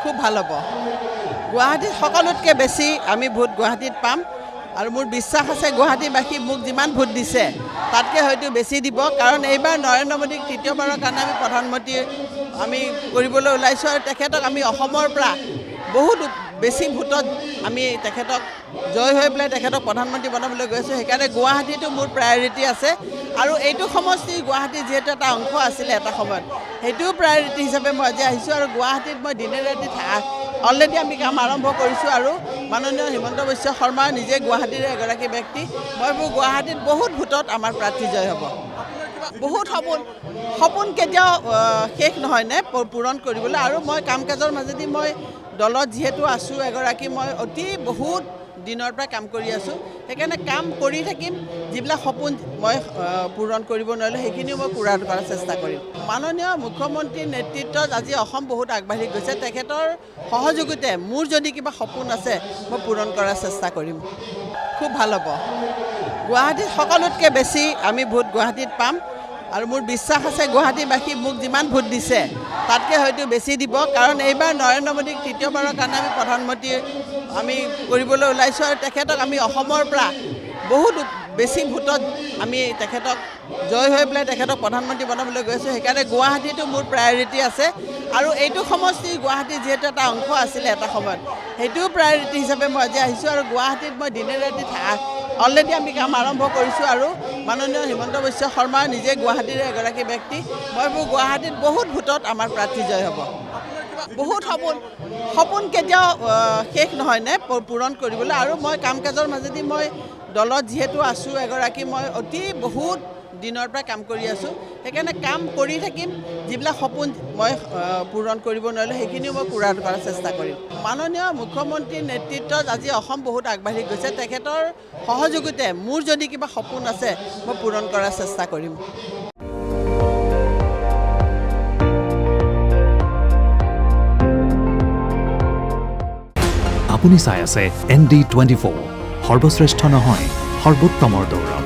খুব ভাল হ'ব। গুৱাহাটীত সকলোতকৈ বেছি আমি ভোট গুৱাহাটীত পাম আৰু মোৰ বিশ্বাস আছে গুৱাহাটীবাসী মোক যিমান ভোট দিছে তাতকৈ হয়তো বেছি দিব, কাৰণ এইবাৰ নৰেন্দ্ৰ মোদীক তৃতীয়বাৰৰ কাৰণে আমি প্ৰধানমন্ত্ৰী আমি কৰিবলৈ ওলাইছোঁ আৰু তেখেতক আমি অসমৰ পৰা বহুত বেছি ভোটত আমি তেখেতক জয় হৈ পেলাই তেখেতক প্ৰধানমন্ত্ৰী বনাবলৈ গৈছোঁ। সেইকাৰণে গুৱাহাটীটো মোৰ প্ৰায়ৰিটি আছে আৰু এইটো সমষ্টি গুৱাহাটী যিহেতু এটা অংশ আছিলে এটা সময়ত, সেইটোও প্ৰায়ৰিটি হিচাপে মই আজি আহিছোঁ আৰু গুৱাহাটীত মই দিনে ৰাতি অলৰেডি আমি কাম আৰম্ভ কৰিছোঁ আৰু মাননীয় হিমন্ত বিশ্ব শৰ্মা নিজে গুৱাহাটীৰে এগৰাকী ব্যক্তি। মই ভাবোঁ গুৱাহাটীত বহুত ভোটত আমাৰ প্ৰাৰ্থী জয় হ'ব। বহুত সপোন কেতিয়াও শেষ নহয়নে পূৰণ কৰিবলৈ, আৰু মই কাম কাজৰ মাজেদি মই দলত যিহেতু আছোঁ এগৰাকী, মই বহুত দিনৰ পৰা কাম কৰি আছোঁ। সেইকাৰণে কাম কৰি থাকিম, যিবিলাক সপোন মই পূৰণ কৰিব নোৱাৰিলোঁ সেইখিনিও মই পূৰণ কৰাৰ চেষ্টা কৰিম। মাননীয় মুখ্যমন্ত্ৰীৰ নেতৃত্বত আজি অসম বহুত আগবাঢ়ি গৈছে। তেখেতৰ সহযোগিতাৰে মোৰ যদি কিবা সপোন আছে মই পূৰণ কৰাৰ চেষ্টা কৰিম। খুব ভাল হ'ব। গুৱাহাটীত সকলোতকৈ বেছি আমি ভোট গুৱাহাটীত পাম আৰু মোৰ বিশ্বাস আছে গুৱাহাটীবাসী মোক যিমান ভোট দিছে তাতকৈ হয়তো বেছি দিব, কাৰণ এইবাৰ নৰেন্দ্ৰ মোদীক তৃতীয়বাৰৰ কাৰণে আমি প্ৰধানমন্ত্ৰী আমি কৰিবলৈ ওলাইছোঁ আৰু তেখেতক আমি অসমৰ পৰা বহুত বেছি ভোটত আমি তেখেতক জয় হৈ পেলাই তেখেতক প্ৰধানমন্ত্ৰী বনাবলৈ গৈছোঁ। সেইকাৰণে গুৱাহাটীটো মোৰ প্ৰায়ৰিটি আছে আৰু এইটো সমষ্টি গুৱাহাটী যিহেতু এটা অংশ আছিলে এটা সময়ত, সেইটোও প্ৰায়ৰিটি হিচাপে মই আজি আহিছোঁ আৰু গুৱাহাটীত মই দিনে ৰাতি অলৰেডি আমি কাম আৰম্ভ কৰিছোঁ আৰু মাননীয় হিমন্ত বিশ্ব শৰ্মা নিজে গুৱাহাটীৰে এগৰাকী ব্যক্তি। মই ভাবোঁ গুৱাহাটীত বহুত ভোটত আমাৰ প্ৰাৰ্থী জয় হ'ব। বহুত সপোন কেতিয়াও শেষ নহয়নে পূৰণ কৰিবলৈ, আৰু মই কাম কাজৰ মাজেদি মই দলত যিহেতু আছোঁ এগৰাকী, মই বহুত দিনৰ পৰা কাম কৰি আছোঁ। সেইকাৰণে কাম কৰি থাকিম, যিবিলাক সপোন মই পূৰণ কৰিব নোৱাৰিলোঁ সেইখিনিও মই পূৰণ কৰাৰ চেষ্টা কৰিম। মাননীয় মুখ্যমন্ত্ৰীৰ নেতৃত্বত আজি অসম বহুত আগবাঢ়ি গৈছে। তেখেতৰ সহযোগিতাৰে মোৰ যদি কিবা সপোন আছে মই পূৰণ কৰাৰ চেষ্টা কৰিম। আপুনি চাই আছে ND24, সৰ্বশ্ৰেষ্ঠ নহয় সৰ্বোত্তমৰ দৌৰ।